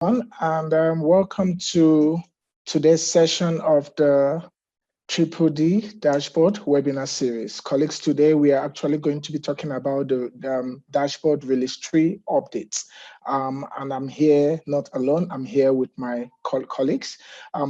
And welcome to today's session of the DDD Dashboard webinar series. Colleagues, today we are actually going to be talking about the Dashboard Release 3 updates. And I'm here not alone, I'm here with my colleagues.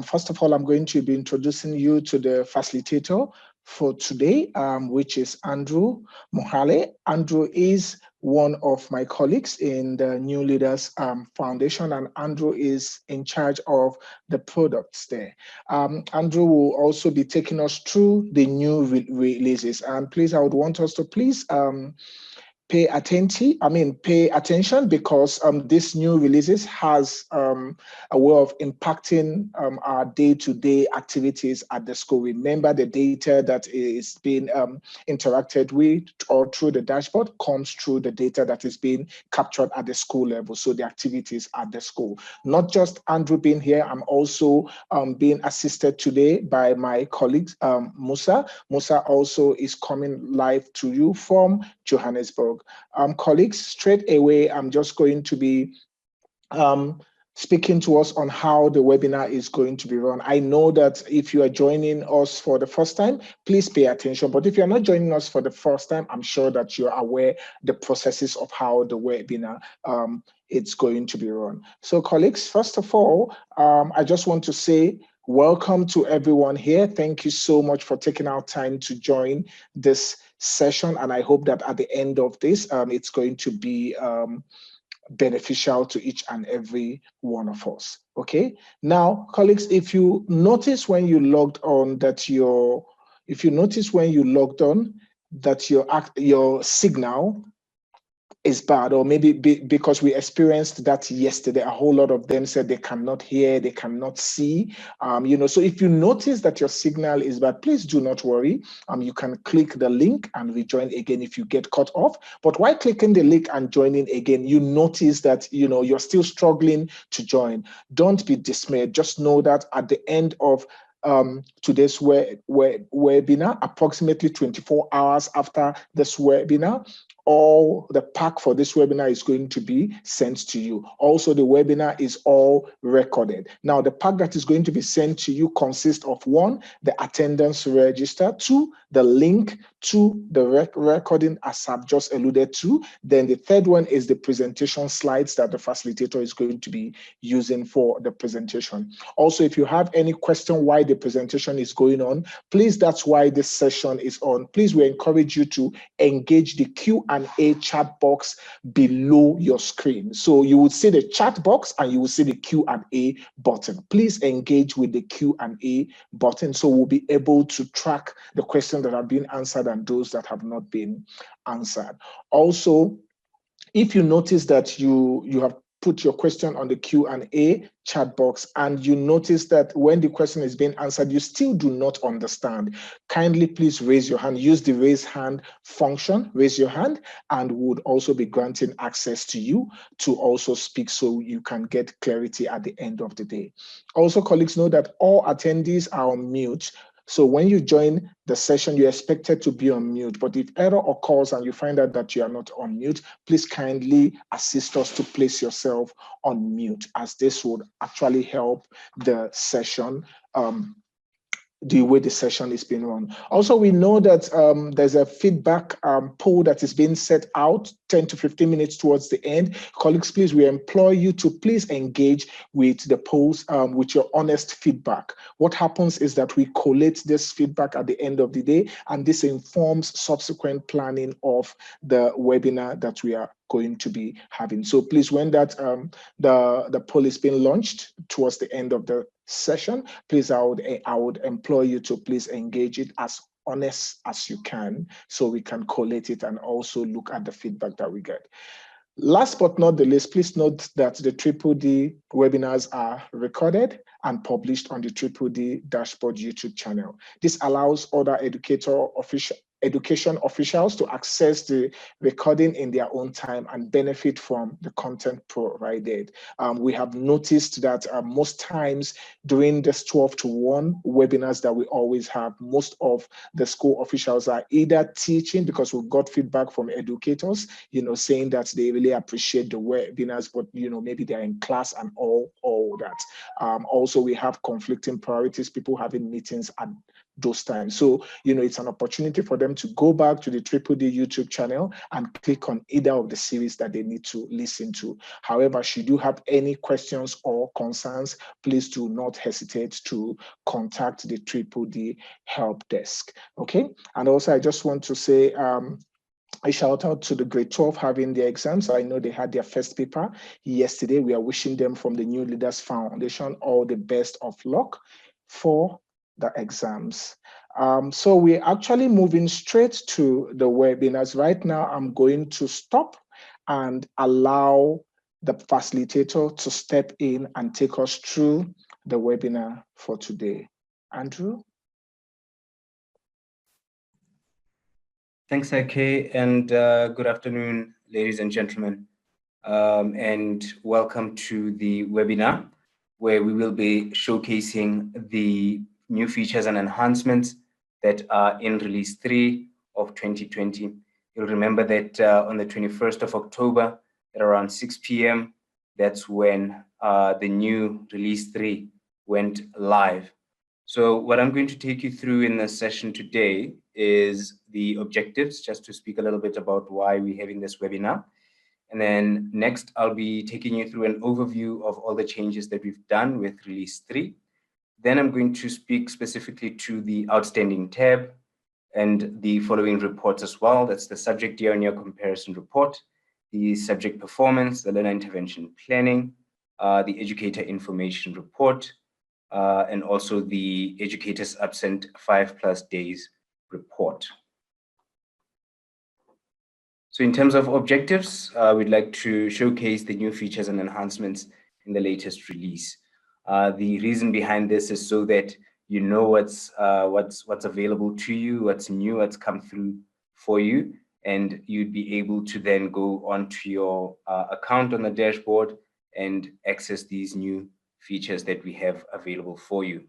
First of all, I'm going to be introducing you to the facilitator for today, which is Andrew Mokale. Andrew is one of my colleagues in the New Leaders Foundation, and Andrew is in charge of the products there. Andrew will also be taking us through the new releases. And please, I would want us to please pay attention because this new releases has a way of impacting our day-to-day activities at the school. Remember, the data that is being interacted with or through the dashboard comes through the data that is being captured at the school level. So the activities at the school. Not just Andrew being here, I'm also being assisted today by my colleague, Musa. Musa also is coming live to you from Johannesburg. Colleagues, straight away, I'm just going to be speaking to us on how the webinar is going to be run. I know that if you are joining us for the first time, please pay attention. But if you're not joining us for the first time, I'm sure that you're aware the processes of how the webinar it's going to be run. So colleagues, first of all, I just want to say welcome to everyone here. Thank you so much for taking our time to join this session. And I hope that at the end of this, it's going to be beneficial to each and every one of us. Okay. Now, colleagues, if you notice when you logged on that your signal is bad, or maybe because we experienced that yesterday, a whole lot of them said they cannot hear, they cannot see. So if you notice that your signal is bad, please do not worry. You can click the link and rejoin again if you get cut off. But while clicking the link and joining again, you notice that you're still struggling to join. Don't be dismayed. Just know that at the end of today's webinar, approximately 24 hours after this webinar, all the pack for this webinar is going to be sent to you. Also, the webinar is all recorded. Now, the pack that is going to be sent to you consists of 1, the attendance register, 2, the link to the recording as I've just alluded to. Then the third one is the presentation slides that the facilitator is going to be using for the presentation. Also, if you have any question why the presentation is going on, please, that's why this session is on. Please, we encourage you to engage the Q&A chat box below your screen. So you will see the chat box and you will see the Q&A button. Please engage with the Q&A button so we'll be able to track the questions that have been answered and those that have not been answered. Also, if you notice that you have put your question on the Q&A chat box and you notice that when the question is being answered, you still do not understand, kindly please raise your hand. Use the raise hand function, raise your hand, and would also be granting access to you to also speak so you can get clarity at the end of the day. Also, colleagues, know that all attendees are on mute. So when you join the session, you're expected to be on mute. But if error occurs and you find out that you are not on mute, please kindly assist us to place yourself on mute, as this would actually help the session the way the session is being run. Also, we know that there's a feedback poll that is being set out 10 to 15 minutes towards the end. Colleagues, please, we implore you to please engage with the polls with your honest feedback. What happens is that we collate this feedback at the end of the day, and this informs subsequent planning of the webinar that we are going to be having. So please, when that the poll is being launched towards the end of the session, please, I would implore you to please engage it as honest as you can so we can collate it and also look at the feedback that we get. Last but not the least, please note that the DDD webinars are recorded and published on the DDD Dashboard YouTube channel. This allows other educator education officials to access the recording in their own time and benefit from the content provided. We have noticed that most times during this 12 to 1 webinars that we always have, most of the school officials are either teaching, because we've got feedback from educators, saying that they really appreciate the webinars, but maybe they're in class and all that. Also, we have conflicting priorities, people having meetings at those times. So, it's an opportunity for them to go back to the DDD YouTube channel and click on either of the series that they need to listen to. However, should you have any questions or concerns, please do not hesitate to contact the DDD help desk. Okay. And also, I just want to say, a shout out to the grade 12 having their exams. I know they had their first paper yesterday. We are wishing them from the New Leaders Foundation all the best of luck for the exams. So we're actually moving straight to the webinars. Right now, I'm going to stop and allow the facilitator to step in and take us through the webinar for today. Andrew? Thanks, Ike, and good afternoon, ladies and gentlemen, and welcome to the webinar, where we will be showcasing the new features and enhancements that are in Release 3 of 2020. You'll remember that on the 21st of October at around 6 p.m., that's when the new Release 3 went live. So what I'm going to take you through in this session today is the objectives, just to speak a little bit about why we're having this webinar. And then next, I'll be taking you through an overview of all the changes that we've done with Release 3. Then I'm going to speak specifically to the outstanding tab and the following reports as well. That's the subject year-on-year comparison report, the subject performance, the learner intervention planning, the educator information report, and also the educators absent 5+ days report. So in terms of objectives, we'd like to showcase the new features and enhancements in the latest release. The reason behind this is so that you know what's available to you, what's new, what's come through for you, and you'd be able to then go onto your account on the dashboard and access these new features that we have available for you.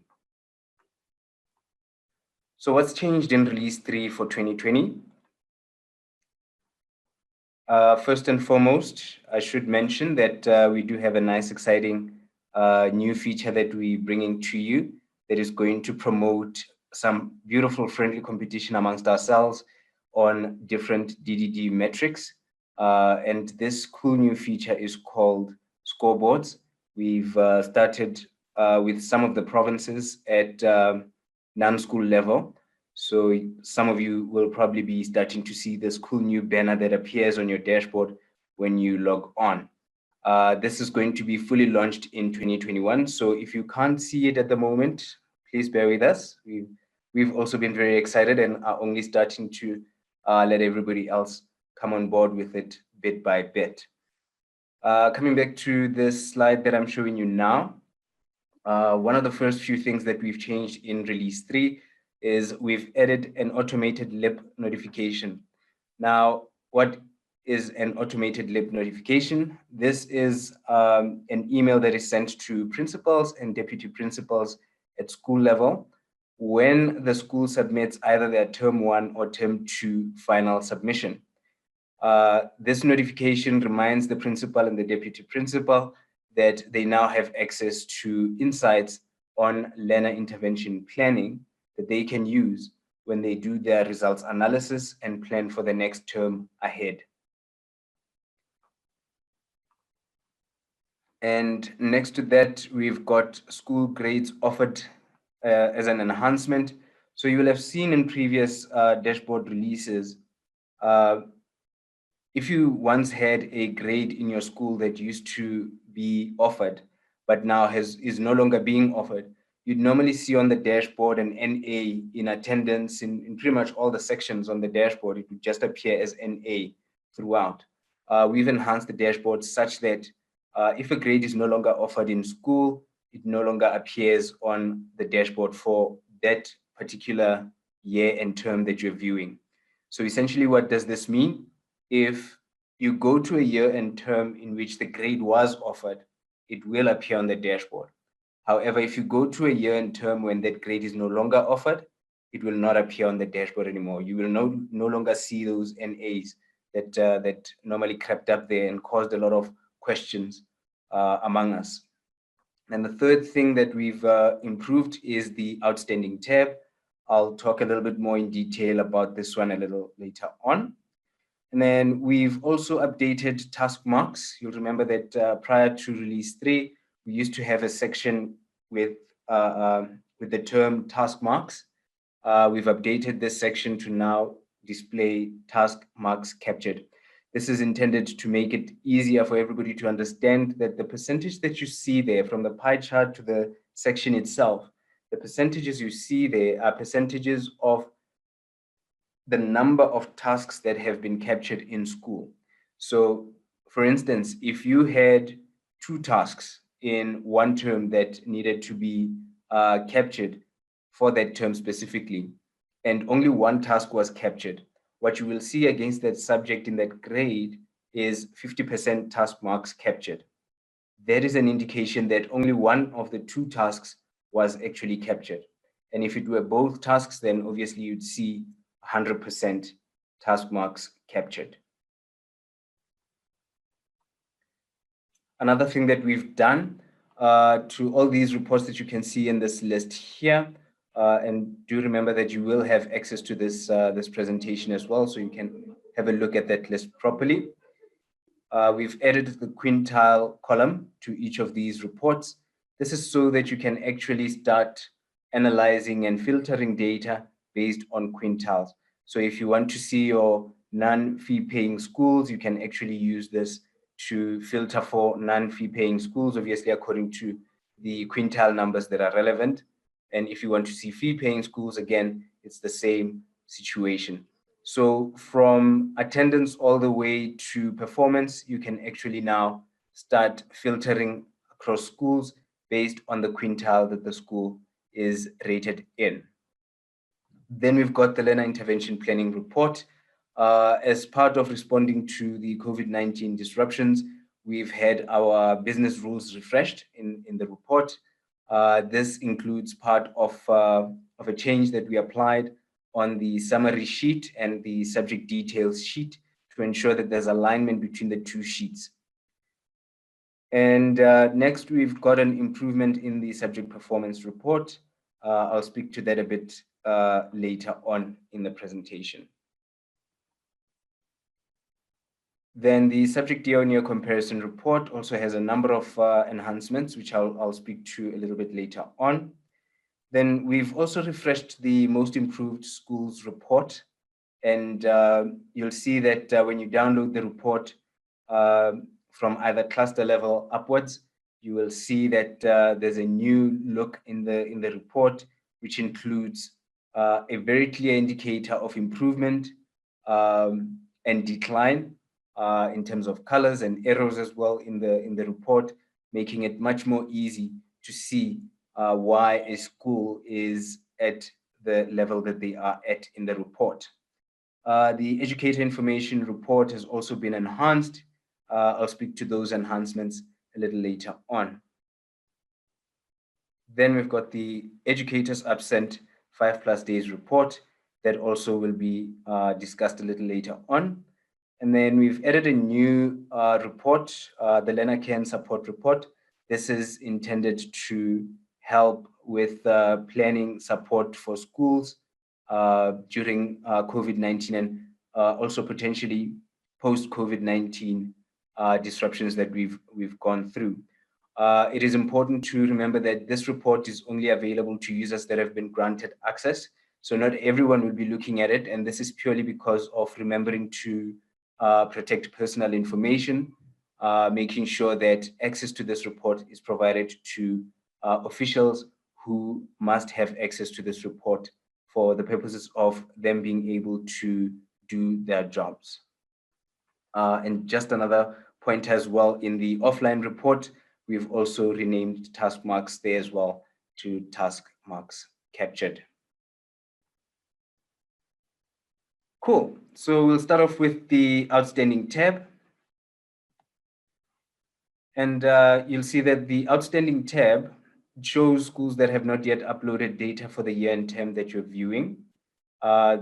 So what's changed in Release 3 for 2020? First and foremost, I should mention that we do have a nice, exciting new feature that we're bringing to you that is going to promote some beautiful, friendly competition amongst ourselves on different DDD metrics. And this cool new feature is called scoreboards. We've started with some of the provinces at non-school level. So some of you will probably be starting to see this cool new banner that appears on your dashboard when you log on. This is going to be fully launched in 2021. So if you can't see it at the moment, please bear with us. We've also been very excited and are only starting to let everybody else come on board with it bit by bit. Coming back to this slide that I'm showing you now, one of the first few things that we've changed in Release 3 is we've added an automated LIP notification. Now, what is an automated LIP notification? This is an email that is sent to principals and deputy principals at school level when the school submits either their Term 1 or Term 2 final submission. This notification reminds the principal and the deputy principal that they now have access to insights on learner intervention planning that they can use when they do their results analysis and plan for the next term ahead. And next to that, we've got school grades offered as an enhancement. So you will have seen in previous dashboard releases, if you once had a grade in your school that used to be offered, but now is no longer being offered, you'd normally see on the dashboard an NA in attendance in pretty much all the sections on the dashboard. It would just appear as NA throughout. We've enhanced the dashboard such that if a grade is no longer offered in school, it no longer appears on the dashboard for that particular year and term that you're viewing. So essentially, what does this mean? If you go to a year and term in which the grade was offered, it will appear on the dashboard. However, if you go to a year and term when that grade is no longer offered, it will not appear on the dashboard anymore. You will no longer see those NAs that normally crept up there and caused a lot of questions among us. And the third thing that we've improved is the outstanding tab. I'll talk a little bit more in detail about this one a little later on. And then we've also updated task marks. You'll remember that prior to release 3, we used to have a section with the term task marks. We've updated this section to now display task marks captured. This is intended to make it easier for everybody to understand that the percentage that you see there from the pie chart to the section itself, the percentages you see there are percentages of the number of tasks that have been captured in school. So for instance, if you had 2 tasks in one term that needed to be captured for that term specifically, and only 1 task was captured, what you will see against that subject in that grade is 50% task marks captured. That is an indication that only 1 of the 2 tasks was actually captured. And if it were both tasks, then obviously you'd see 100% task marks captured. Another thing that we've done to all these reports that you can see in this list here, and do remember that you will have access to this, this presentation as well, so you can have a look at that list properly. We've added the quintile column to each of these reports. This is so that you can actually start analyzing and filtering data based on quintiles. So if you want to see your non-fee paying schools, you can actually use this to filter for non-fee paying schools, obviously according to the quintile numbers that are relevant. And if you want to see fee paying schools, again, it's the same situation. So from attendance all the way to performance, you can actually now start filtering across schools based on the quintile that the school is rated in. Then we've got the Learner Intervention Planning Report. As part of responding to the COVID-19 disruptions, we've had our business rules refreshed in the report. This includes part of a change that we applied on the summary sheet and the subject details sheet to ensure that there's alignment between the 2 sheets. And next, we've got an improvement in the subject performance report. I'll speak to that a bit later on in the presentation. Then the subject year-on-year comparison report also has a number of enhancements, which I'll speak to a little bit later on. Then we've also refreshed the most improved schools report. And you'll see that when you download the report from either cluster level upwards, you will see that there's a new look in the report, which includes a very clear indicator of improvement and decline in terms of colors and arrows as well in the report, making it much more easy to see why a school is at the level that they are at in the report. The Educator information report has also been enhanced. I'll speak to those enhancements a little later on. Then we've got the Educators Absent 5+ days report that also will be discussed a little later on. And then we've added a new report, the Learner Care and Support report. This is intended to help with planning support for schools during COVID-19 and also potentially post-COVID-19 disruptions that we've gone through. It is important to remember that this report is only available to users that have been granted access. So not everyone will be looking at it, and this is purely because of remembering to protect personal information, making sure that access to this report is provided to officials who must have access to this report for the purposes of them being able to do their jobs. And just another point as well, in the offline report, we've also renamed task marks there as well to task marks captured. Cool. So we'll start off with the outstanding tab. And you'll see that the outstanding tab shows schools that have not yet uploaded data for the year and term that you're viewing.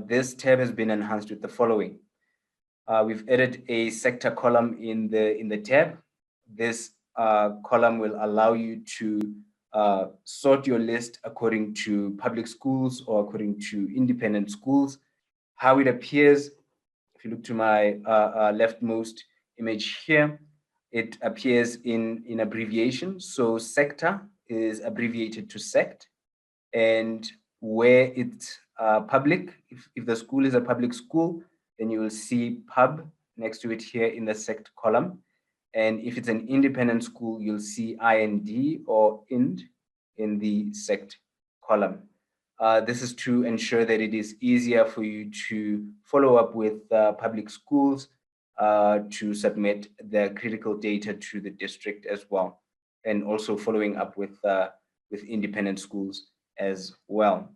This tab has been enhanced with the following. We've added a sector column in the tab. This column will allow you to sort your list according to public schools or according to independent schools. How it appears, if you look to my leftmost image here, it appears in abbreviation. So sector is abbreviated to sect, and where it's public, if the school is a public school, then you will see pub next to it here in the sect column. And if it's an independent school, you'll see IND or IND in the sect column. This is to ensure that it is easier for you to follow up with public schools to submit the critical data to the district as well, and also following up with independent schools as well.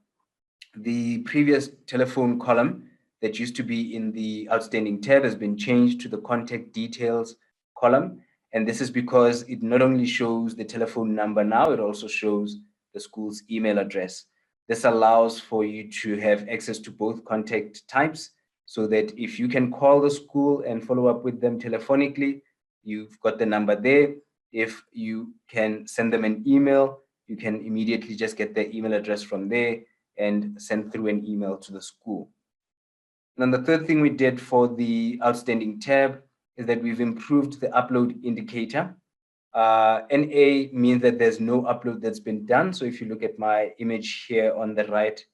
The previous telephone column that used to be in the outstanding tab has been changed to the contact details column. And this is because it not only shows the telephone number now, it also shows the school's email address. This allows for you to have access to both contact types, so that if you can call the school and follow up with them telephonically, you've got the number there. If you can send them an email, you can immediately just get their email address from there and send through an email to the school. And then the third thing we did for the outstanding tab is that we've improved the upload indicator. NA means that there's no upload that's been done. So if you look at my image here on the right,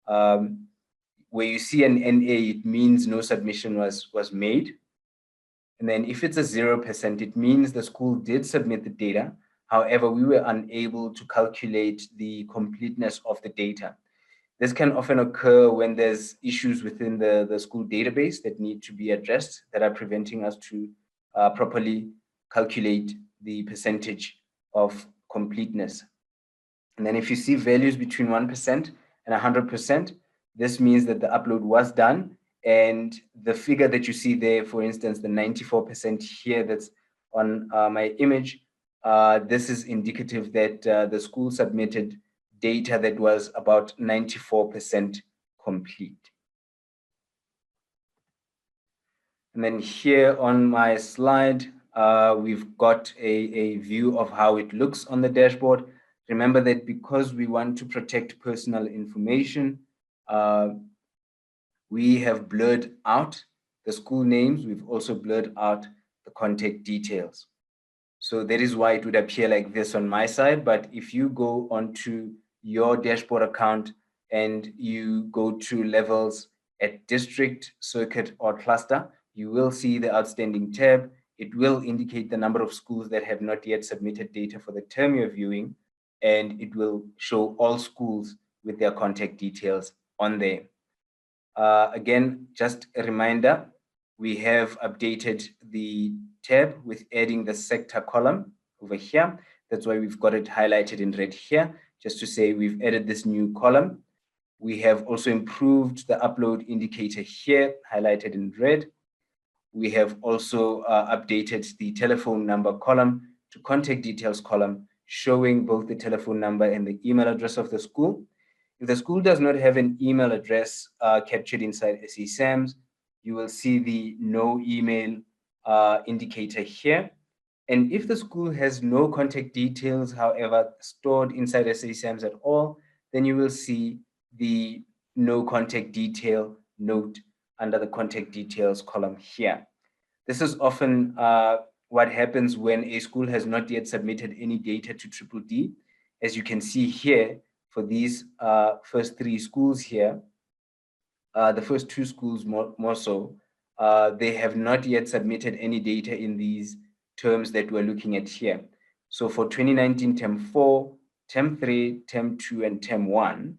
where you see an NA, it means no submission was made. And then if it's a 0%, it means the school did submit the data. However, we were unable to calculate the completeness of the data. This can often occur when there's issues within the school database that need to be addressed that are preventing us to properly calculate the percentage of completeness. And then if you see values between 1% and 100%, this means that the upload was done. And the figure that you see there, for instance, the 94% here that's on my image, this is indicative that the school submitted data that was about 94% complete. And then here on my slide, we've got a view of how it looks on the dashboard. Remember that because we want to protect personal information, we have blurred out the school names. We've also blurred out the contact details. So that is why it would appear like this on my side. But if you go onto your dashboard account and you go to levels at district, circuit, or cluster, you will see the outstanding tab. It will indicate the number of schools that have not yet submitted data for the term you're viewing, and it will show all schools with their contact details on there. Again, just a reminder, we have updated the tab with adding the sector column over here. That's why we've got it highlighted in red here, just to say we've added this new column. We have also improved the upload indicator here, highlighted in red. We have also updated the telephone number column to contact details column, showing both the telephone number and the email address of the school. If the school does not have an email address captured inside SESAMS, you will see the no email indicator here. And if the school has no contact details, however, stored inside SESAMS at all, then you will see the no contact detail note under the contact details column here. This is often what happens when a school has not yet submitted any data to DDD. As you can see here, for these first three schools here, the first two schools more so, they have not yet submitted any data in these terms that we're looking at here. So for 2019 Term 4, Term 3, Term 2, and Term 1,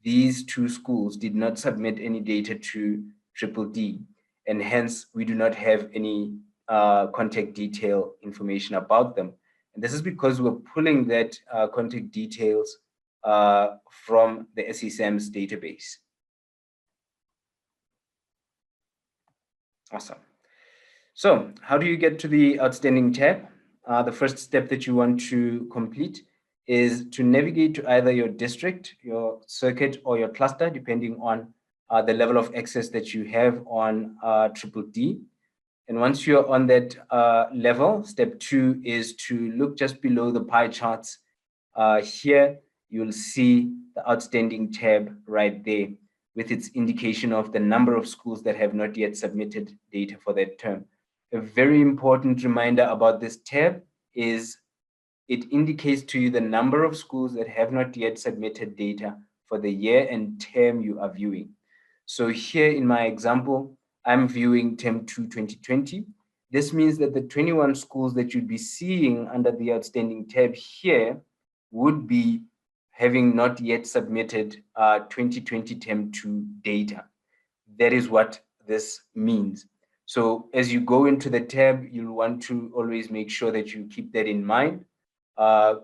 these two schools did not submit any data to DDD, and hence we do not have any contact detail information about them. And this is because we're pulling that contact details from the SESAMS database. Awesome. So how do you get to the outstanding tab? The first step that you want to complete is to navigate to either your district, your circuit, or your cluster, depending on the level of access that you have on Triple D. And once you're on that level, step 2 is to look just below the pie charts. Here, you'll see the outstanding tab right there with its indication of the number of schools that have not yet submitted data for that term. A very important reminder about this tab is it indicates to you the number of schools that have not yet submitted data for the year and term you are viewing. So here in my example, I'm viewing term 2 2020. This means that the 21 schools that you'd be seeing under the outstanding tab here would be having not yet submitted 2020 term 2 data. That is what this means. So as you go into the tab, you'll want to always make sure that you keep that in mind,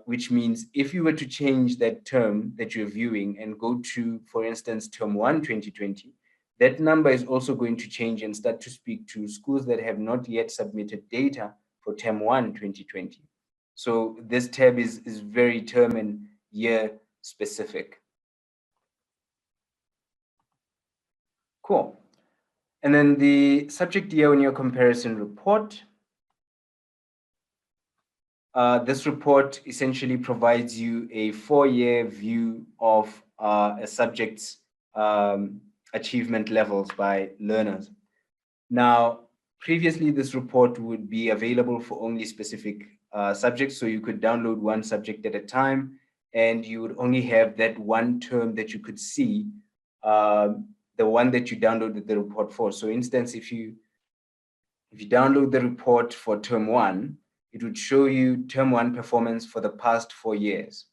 which means if you were to change that term that you're viewing and go to, for instance, term 1 2020, that number is also going to change and start to speak to schools that have not yet submitted data for term 1 2020. So this tab is very term and year specific. Cool. And then the subject year on your comparison report. This report essentially provides you a 4-year view of a subject's achievement levels by learners. Now, previously, this report would be available for only specific subjects, so you could download one subject at a time, and you would only have that one term that you could see, the one that you downloaded the report for. So, instance, if you download the report for term 1, it would show you term 1 performance for the past 4 years.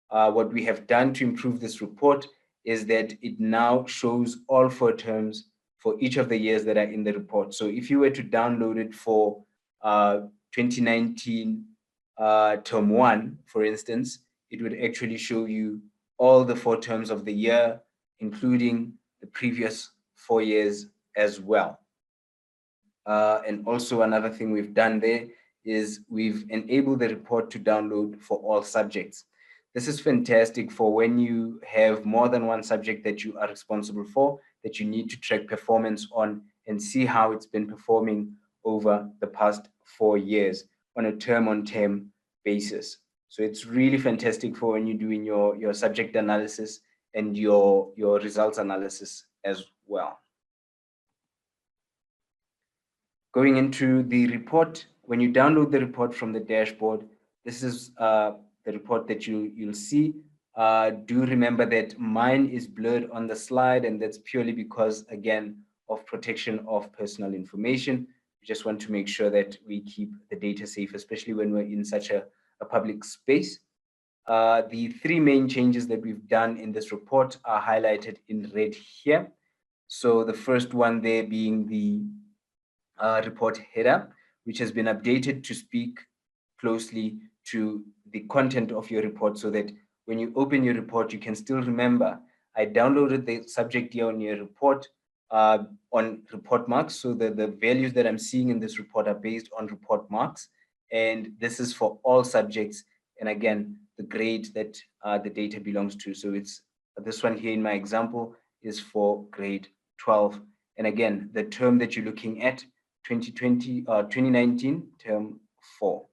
What we have done to improve this report is that it now shows all 4 terms for each of the years that are in the report. So if you were to download it for 2019 term 1, for instance, it would actually show you all the 4 terms of the year, including the previous 4 years as well. And also another thing we've done there is we've enabled the report to download for all subjects. This is fantastic for when you have more than one subject that you are responsible for, that you need to track performance on and see how it's been performing over the past 4 years on a term-on-term basis. So it's really fantastic for when you're doing your subject analysis and your results analysis as well. Going into the report, when you download the report from the dashboard, this is the report that you'll see. Do remember that mine is blurred on the slide, and that's purely because, again, of protection of personal information. We just want to make sure that we keep the data safe, especially when we're in such a public space. The 3 main changes that we've done in this report are highlighted in red here. So the first one there being the report header, which has been updated to speak closely to the content of your report, so that when you open your report, you can still remember, I downloaded the subject here on your report on report marks. So the values that I'm seeing in this report are based on report marks. And this is for all subjects. And again, the grade that the data belongs to. So it's this one here in my example is for grade 12. And again, the term that you're looking at, 2019 term 4.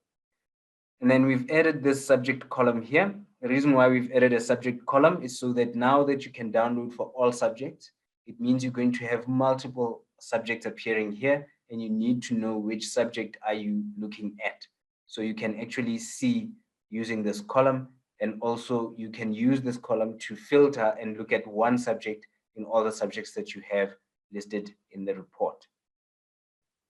And then we've added this subject column here. The reason why we've added a subject column is so that now that you can download for all subjects, it means you're going to have multiple subjects appearing here, and you need to know which subject are you looking at. So you can actually see using this column, and also you can use this column to filter and look at one subject in all the subjects that you have listed in the report.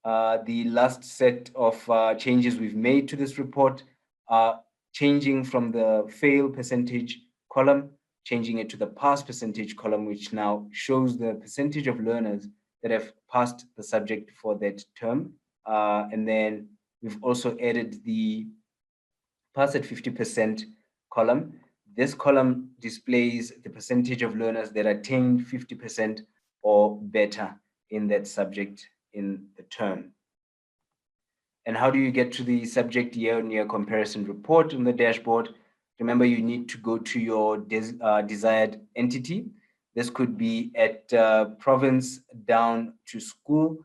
The last set of changes we've made to this report are changing from the fail percentage column, changing it to the pass percentage column, which now shows the percentage of learners that have passed the subject for that term. And then we've also added the pass at 50% column. This column displays the percentage of learners that attained 50% or better in that subject in the term. And how do you get to the subject year-on-year comparison report in the dashboard? Remember, you need to go to your desired entity. This could be at province down to school,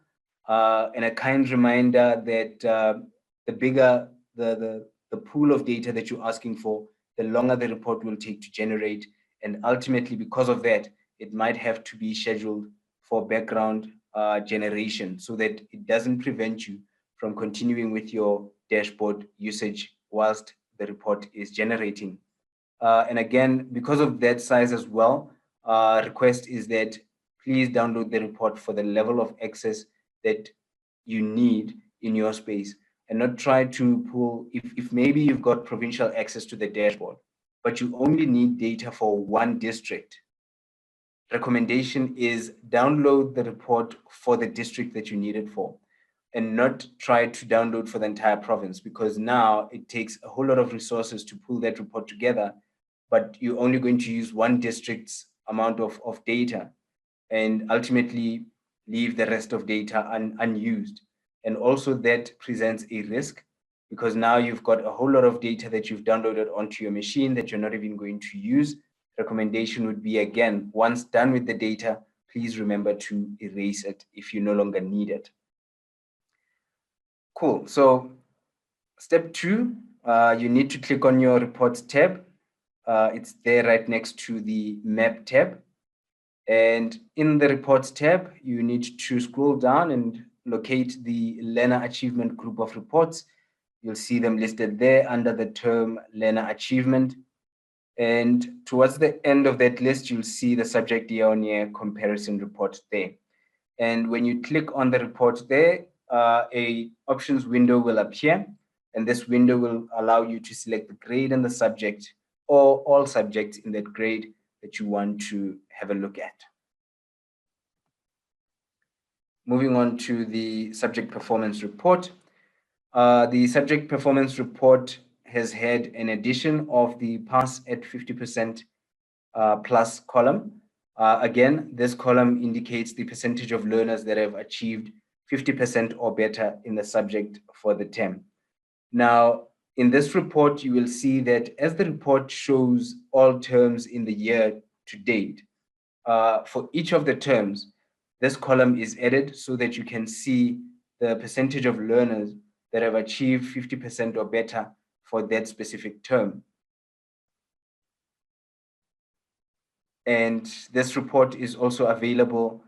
and a kind reminder that the bigger the pool of data that you're asking for, the longer the report will take to generate. And ultimately, because of that, it might have to be scheduled for background generation so that it doesn't prevent you from continuing with your dashboard usage whilst the report is generating. And again, because of that size as well, request is that please download the report for the level of access that you need in your space, and not try to pull, if maybe you've got provincial access to the dashboard, but you only need data for one district. Recommendation is download the report for the district that you need it for, and not try to download for the entire province, because now it takes a whole lot of resources to pull that report together, but you're only going to use one district's amount of data and ultimately leave the rest of data unused. And also that presents a risk, because now you've got a whole lot of data that you've downloaded onto your machine that you're not even going to use. Recommendation would be, again, once done with the data, please remember to erase it if you no longer need it. Cool. So step 2, you need to click on your reports tab. It's there right next to the map tab. And in the reports tab, you need to scroll down and locate the learner achievement group of reports. You'll see them listed there under the term learner achievement. And towards the end of that list, you'll see the subject year-on-year comparison report there. And when you click on the report there, a options window will appear, and this window will allow you to select the grade and the subject, or all subjects in that grade that you want to have a look at. Moving on to the subject performance report. The subject performance report has had an addition of the pass at 50% plus column. Again, this column indicates the percentage of learners that have achieved 50% or better in the subject for the term. Now, in this report, you will see that as the report shows all terms in the year to date, for each of the terms, this column is added so that you can see the percentage of learners that have achieved 50% or better for that specific term. And this report is also available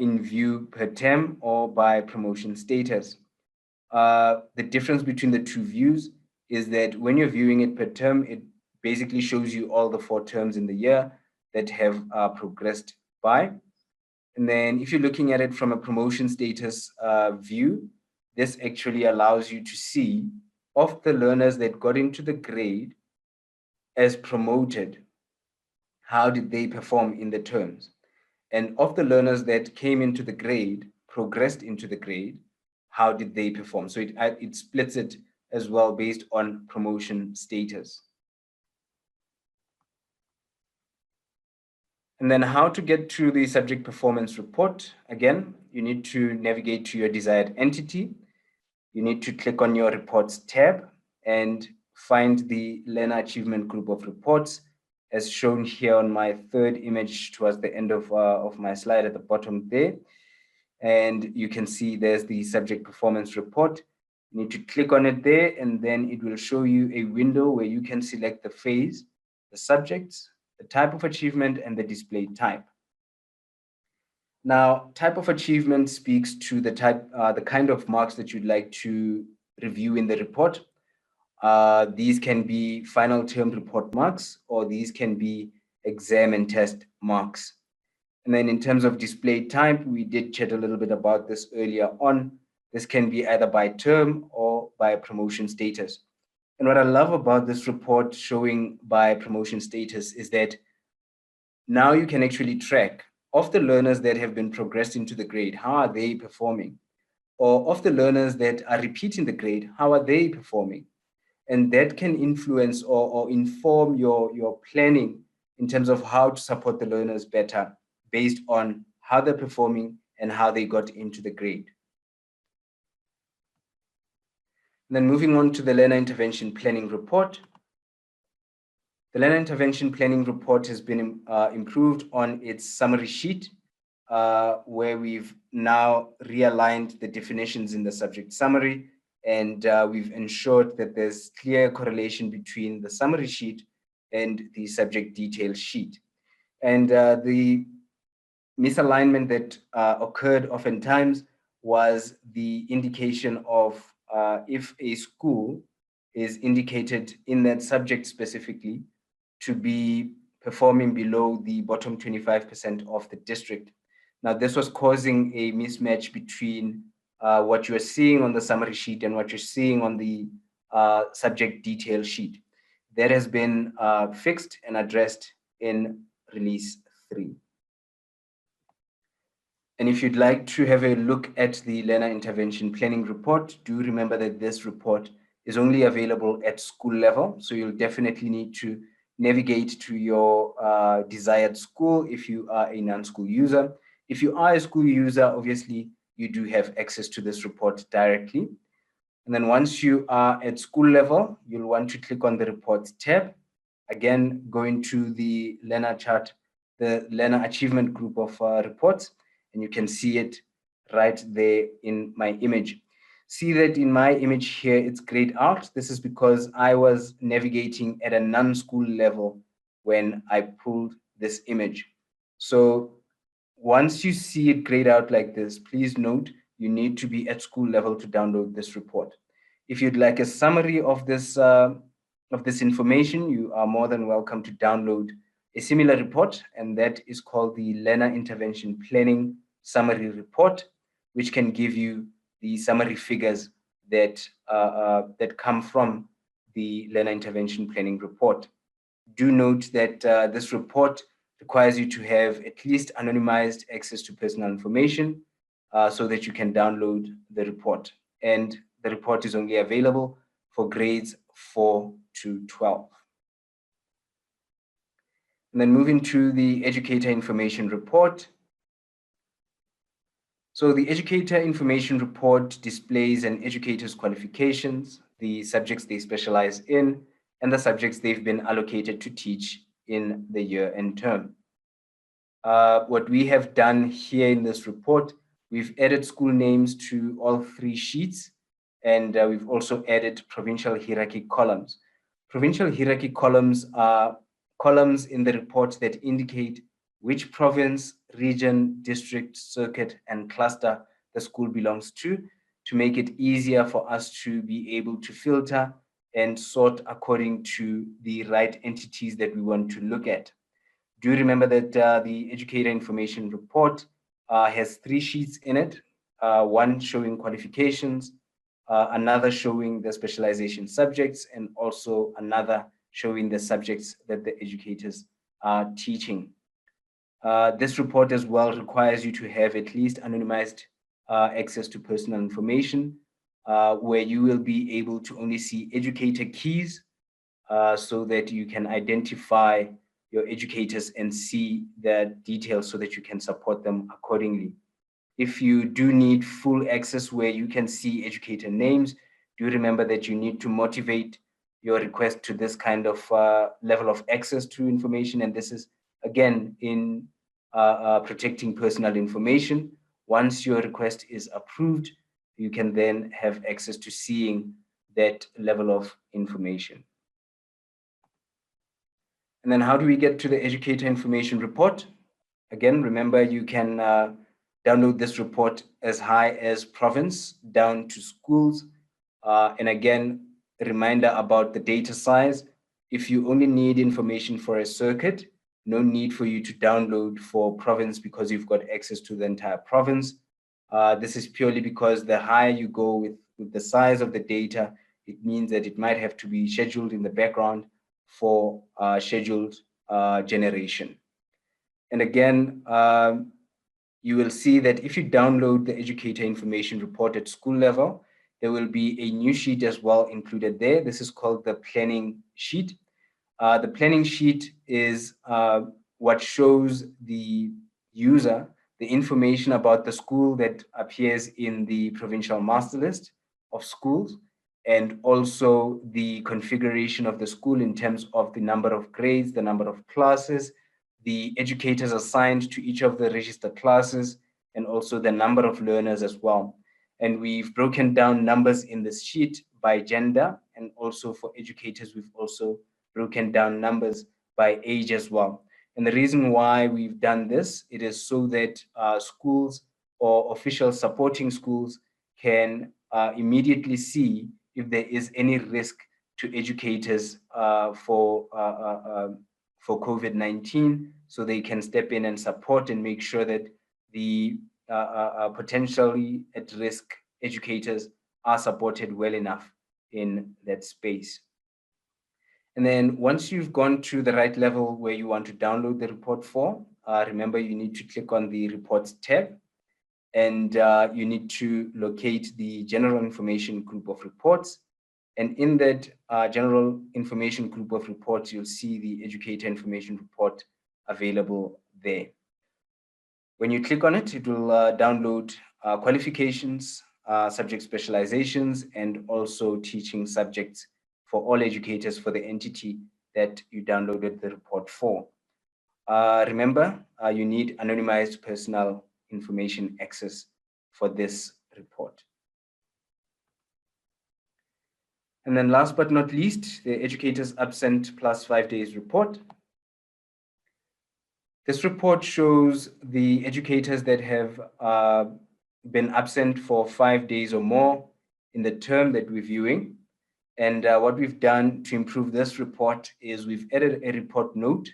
in view per term or by promotion status. The difference between the two views is that when you're viewing it per term, it basically shows you all the 4 terms in the year that have progressed by. And then if you're looking at it from a promotion status view, this actually allows you to see of the learners that got into the grade as promoted, how did they perform in the terms? And of the learners that came into the grade, progressed into the grade, how did they perform? So it splits it as well based on promotion status. And then how to get to the subject performance report. Again, you need to navigate to your desired entity. You need to click on your reports tab and find the learner achievement group of reports, as shown here on my 3rd image towards the end of my slide at the bottom there. And you can see there's the subject performance report. You need to click on it there, and then it will show you a window where you can select the phase, the subjects, the type of achievement, and the display type. Now, type of achievement speaks to the kind of marks that you'd like to review in the report. These can be final term report marks, or these can be exam and test marks. And then in terms of display type, we did chat a little bit about this earlier on. This can be either by term or by promotion status. And what I love about this report showing by promotion status is that now you can actually track of the learners that have been progressed into the grade, how are they performing? Or of the learners that are repeating the grade, how are they performing? And that can influence or inform your planning in terms of how to support the learners better based on how they're performing and how they got into the grade. And then moving on to the Learner Intervention Planning Report. The Learner Intervention Planning Report has been improved on its summary sheet, where we've now realigned the definitions in the subject summary, and we've ensured that there's clear correlation between the summary sheet and the subject detail sheet. And the misalignment that occurred oftentimes was the indication of if a school is indicated in that subject specifically to be performing below the bottom 25% of the district. Now, this was causing a mismatch between what you are seeing on the summary sheet and what you're seeing on the subject detail sheet. That has been fixed and addressed in Release 3. And if you'd like to have a look at the Learner Intervention Planning Report, do remember that this report is only available at school level. So you'll definitely need to navigate to your desired school if you are a non-school user. If you are a school user, obviously, you do have access to this report directly. And then once you are at school level, you'll want to click on the Reports tab. Again, going to the Learner chart, the Learner Achievement group of reports, and you can see it right there in my image. See that in my image here, it's grayed out. This is because I was navigating at a non-school level when I pulled this image. So once you see it grayed out like this, please note you need to be at school level to download this report. If you'd like a summary of this information, you are more than welcome to download a similar report, and that is called the Learner Intervention Planning Summary Report, which can give you the summary figures that come from the Learner Intervention Planning Report. Do note that this report requires you to have at least anonymized access to personal information so that you can download the report. And the report is only available for grades 4 to 12. And then moving to the Educator Information Report. So the Educator Information Report displays an educator's qualifications, the subjects they specialize in, and the subjects they've been allocated to teach in the year and term. What we have done here in this report, we've added school names to all 3 sheets, and we've also added provincial hierarchy columns. Provincial hierarchy columns are columns in the report that indicate which province, region, district, circuit, and cluster the school belongs to make it easier for us to be able to filter and sort according to the right entities that we want to look at. Do remember that the Educator Information Report has 3 sheets in it, one showing qualifications, another showing the specialization subjects, and also another showing the subjects that the educators are teaching. This report as well requires you to have at least anonymized access to personal information, where you will be able to only see educator keys so that you can identify your educators and see the details so that you can support them accordingly. If you do need full access where you can see educator names, do remember that you need to motivate your request to this kind of level of access to information. And this is, again, in protecting personal information. Once your request is approved, you can then have access to seeing that level of information. And then how do we get to the Educator Information Report? Again, remember you can download this report as high as province down to schools. And again, a reminder about the data size. If you only need information for a circuit, no need for you to download for province because you've got access to the entire province. This is purely because the higher you go with the size of the data, it means that it might have to be scheduled in the background for scheduled generation. And again, you will see that if you download the Educator Information Report at school level, there will be a new sheet as well included there. This is called the planning sheet. The planning sheet is what shows the user the information about the school that appears in the provincial master list of schools, and also the configuration of the school in terms of the number of grades, the number of classes, the educators assigned to each of the registered classes, and also the number of learners as well. And we've broken down numbers in this sheet by gender, and also for educators, we've also broken down numbers by age as well. And the reason why we've done this, it is so that schools or official supporting schools can immediately see if there is any risk to educators for COVID-19, so they can step in and support and make sure that the potentially at-risk educators are supported well enough in that space. And then once you've gone to the right level where you want to download the report for, remember you need to click on the reports tab, and you need to locate the general information group of reports. And in that general information group of reports, you'll see the educator information report available there. When you click on it, it will download qualifications, subject specializations, and also teaching subjects for all educators for the entity that you downloaded the report for. Remember, you need anonymized personal information access for this report. And then last but not least, the educators absent plus 5 days report. This report shows the educators that have been absent for 5 days or more in the term that we're viewing. And what we've done to improve this report is we've added a report note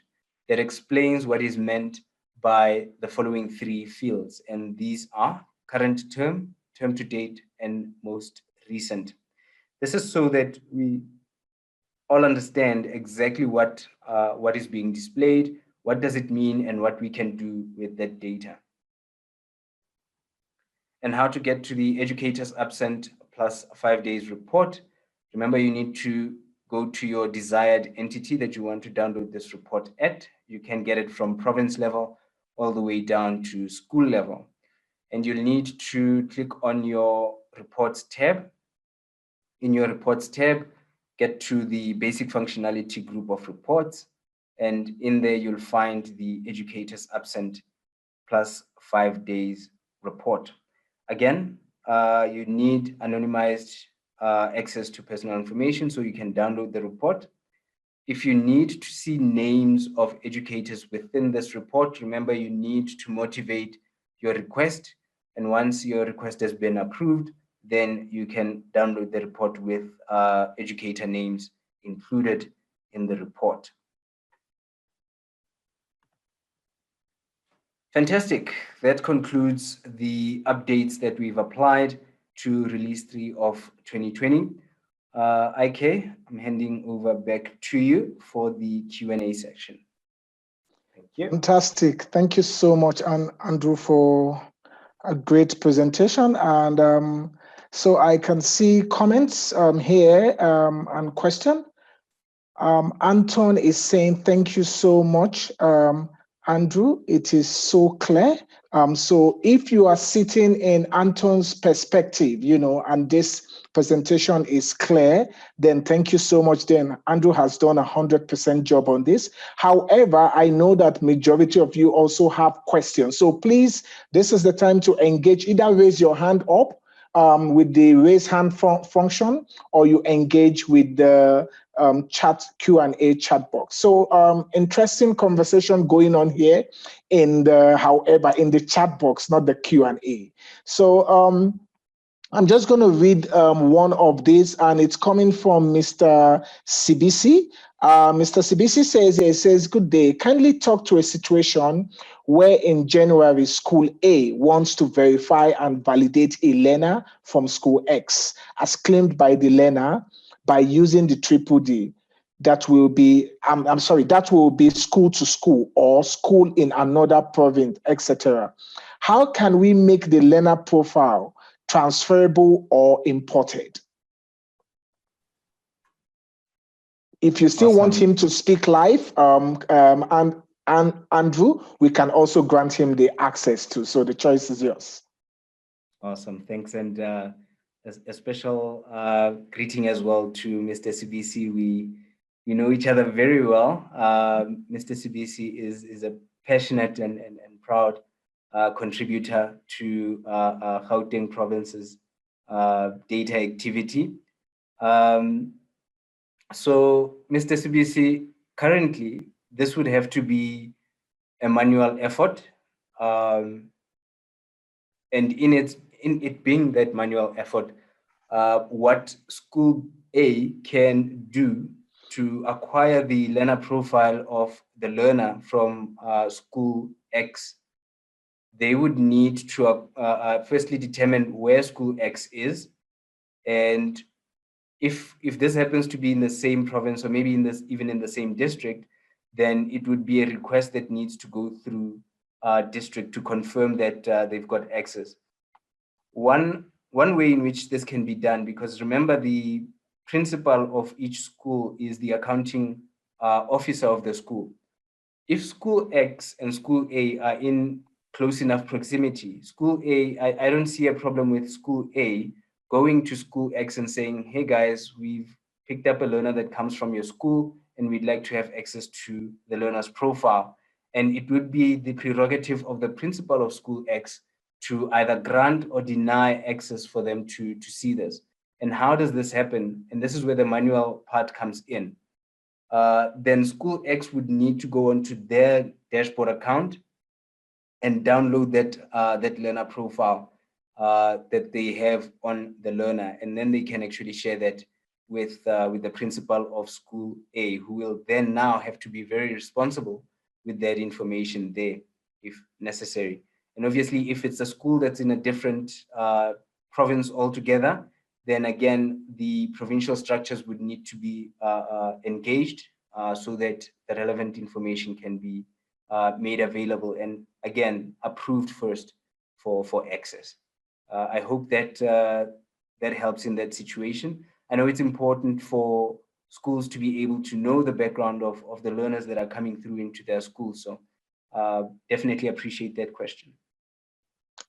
that explains what is meant by the following 3 fields. And these are current term, term to date, and most recent. This is so that we all understand exactly what is being displayed, what does it mean, and what we can do with that data. And how to get to the educators absent plus 5 days report. Remember, you need to go to your desired entity that you want to download this report at. You can get it from province level all the way down to school level. And you'll need to click on your reports tab. In your reports tab, get to the basic functionality group of reports. And in there, you'll find the educators absent plus 5 days report. Again, you need anonymized access to personal information so you can download the report. If you need to see names of educators within this report, remember you need to motivate your request. And once your request has been approved, then you can download the report with educator names included in the report. Fantastic. That concludes the updates that we've applied to release 3 of 2020. IK, I'm handing over back to you for the Q&A section. Thank you. Fantastic. Thank you so much, Andrew, for a great presentation. And so I can see comments here and question. Anton is saying, thank you so much, Andrew. It is so clear. So if you are sitting in Anton's perspective, and this presentation is clear, then thank you so much. Then Andrew has done 100% job on this. However, I know that majority of you also have questions. So please, this is the time to engage. Either raise your hand up with the raise hand function, or you engage with the chat Q&A chat box. So interesting conversation going on here in the chat box, not the Q&A. So I'm just going to read one of these, and it's coming from Mr. CBC. Mr. CBC says, good day. Kindly talk to a situation where in January, school A wants to verify and validate a learner from school X as claimed by the learner by using the triple D. That will be, that will be school to school or school in another province, etc. How can we make the learner profile transferable or imported? If you still want him to speak live, and and Andrew, we can also grant him the access to. So the choice is yours. Awesome, thanks. And a special greeting as well to Mr. CBC. We know each other very well. Mr. CBC is a passionate and proud contributor to Gauteng province's data activity. So, Mr. CBC, currently, this would have to be a manual effort. And in it being that manual effort, what School A can do to acquire the learner profile of the learner from School X, they would need to firstly determine where School X is, and if this happens to be in the same province, or maybe even in the same district, then it would be a request that needs to go through district to confirm that they've got access. One way in which this can be done, because remember, the principal of each school is the accounting officer of the school. If School X and School A are in close enough proximity, School A, I don't see a problem with School A going to School X and saying, hey guys, we've picked up a learner that comes from your school and we'd like to have access to the learner's profile. And it would be the prerogative of the principal of School X to either grant or deny access for them to see this. And how does this happen? And this is where the manual part comes in. Then School X would need to go onto their dashboard account and download that learner profile that they have on the learner, and then they can actually share that with the principal of School A, who will then now have to be very responsible with that information there, if necessary. And obviously, if it's a school that's in a different province altogether, then again, the provincial structures would need to be engaged so that the relevant information can be made available and again approved first for access. I hope that that helps in that situation. I know it's important for schools to be able to know the background of the learners that are coming through into their school. So definitely appreciate that question.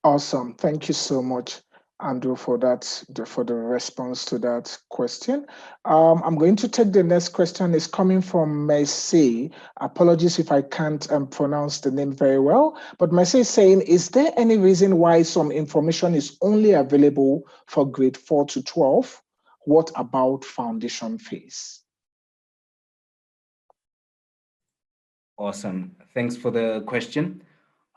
Awesome. Thank you so much, Andrew, for the response to that question. I'm going to take the next question. It's coming from Messi. Apologies if I can't pronounce the name very well, but Messi is saying, is there any reason why some information is only available for grade 4 to 12? What about foundation phase? Awesome. Thanks for the question.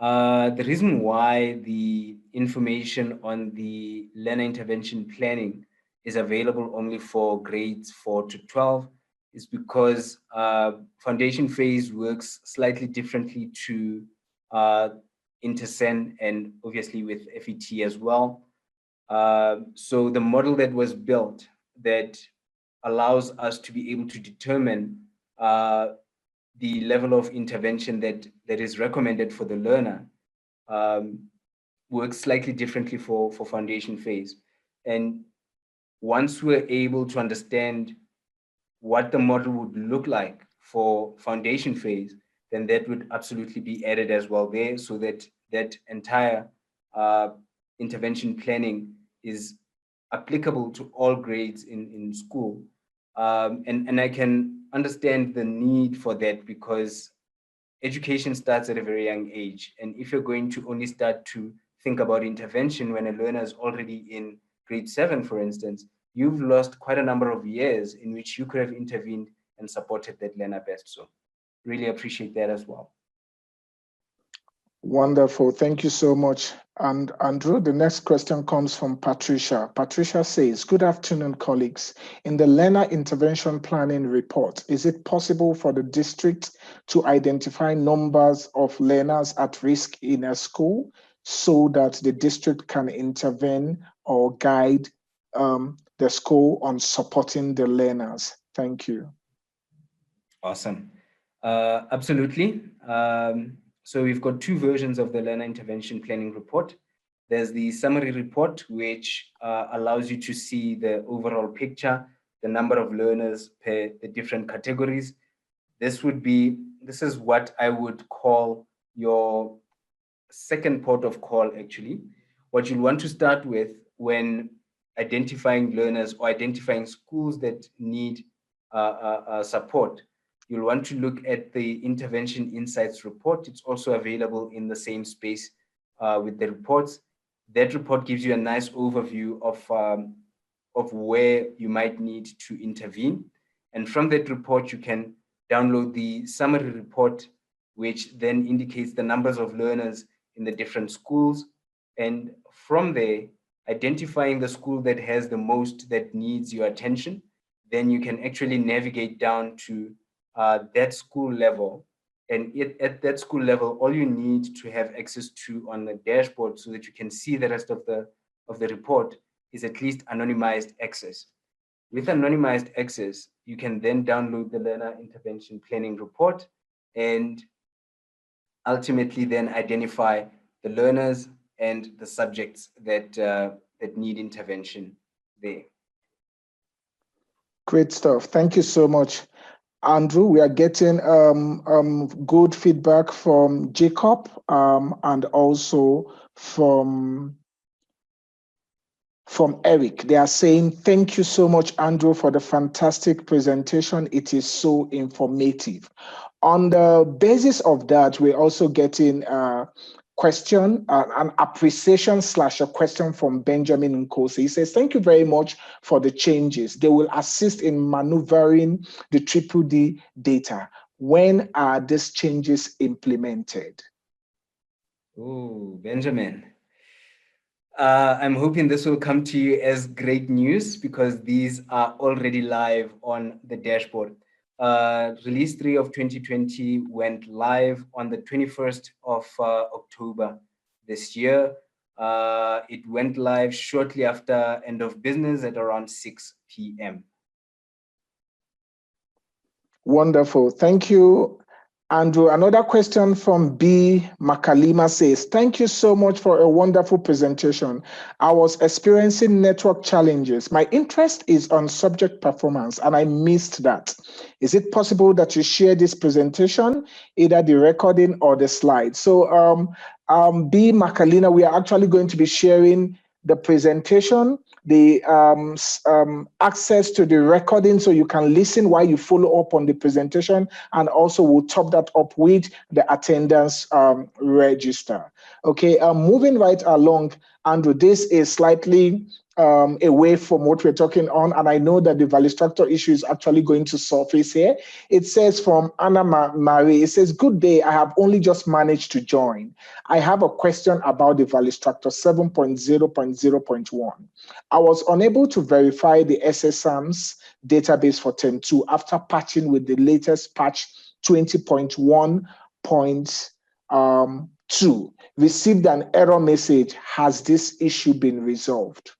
The reason why the information on the learner intervention planning is available only for grades 4 to 12 is because foundation phase works slightly differently to InterSen and obviously with FET as well. So the model that was built that allows us to be able to determine the level of intervention that is recommended for the learner works slightly differently for foundation phase. And once we're able to understand what the model would look like for foundation phase, then that would absolutely be added as well there, so that that entire intervention planning is applicable to all grades in school. And I can understand the need for that because education starts at a very young age. And if you're going to only start to think about intervention when a learner is already in grade 7, for instance, you've lost quite a number of years in which you could have intervened and supported that learner best. So really appreciate that as well. Wonderful. Thank you so much. And Andrew, the next question comes from Patricia. Patricia says, good afternoon, colleagues. In the learner intervention planning report, is it possible for the district to identify numbers of learners at risk in a school so that the district can intervene or guide the school on supporting the learners? Thank you. Awesome. Absolutely. So we've got two versions of the learner intervention planning report. There's the summary report, which allows you to see the overall picture, the number of learners per the different categories. This would be this is what I would call your second port of call, actually. What you'll want to start with when identifying learners or identifying schools that need support, you'll want to look at the Intervention Insights report. It's also available in the same space with the reports. That report gives you a nice overview of where you might need to intervene. And from that report, you can download the summary report, which then indicates the numbers of learners in the different schools. And from there, identifying the school that has the most that needs your attention, then you can actually navigate down to that school level. And at that school level, all you need to have access to on the dashboard so that you can see the rest of the report is at least anonymized access. With anonymized access, you can then download the Learner Intervention Planning Report and ultimately then identify the learners and the subjects that, that need intervention there. Great stuff. Thank you so much, Andrew. We are getting good feedback from Jacob and also from Eric. They are saying, thank you so much, Andrew, for the fantastic presentation. It is so informative. On the basis of that, we're also getting a question, an appreciation / a question from Benjamin Nkosi. He says, thank you very much for the changes. They will assist in maneuvering the DDD data. When are these changes implemented? Oh, Benjamin. I'm hoping this will come to you as great news because these are already live on the dashboard. Release 3 of 2020 went live on the 21st of October this year. It went live shortly after end of business at around 6 p.m. Wonderful. Thank you, Andrew. Another question from B. Makalima says, thank you so much for a wonderful presentation. I was experiencing network challenges. My interest is on subject performance and I missed that. Is it possible that you share this presentation, either the recording or the slides? So B. Makalina, we are actually going to be sharing the presentation, the access to the recording so you can listen while you follow up on the presentation, and also we'll top that up with the attendance register. Okay, moving right along, Andrew, this is slightly away from what we're talking on, and I know that the value structure issue is actually going to surface here. It says from Anna Marie, it says, good day, I have only just managed to join. I have a question about the value structure 7.0.0.1. I was unable to verify the SSAMS database for term 2 after patching with the latest patch 20.1.2. Received an error message. Has this issue been resolved?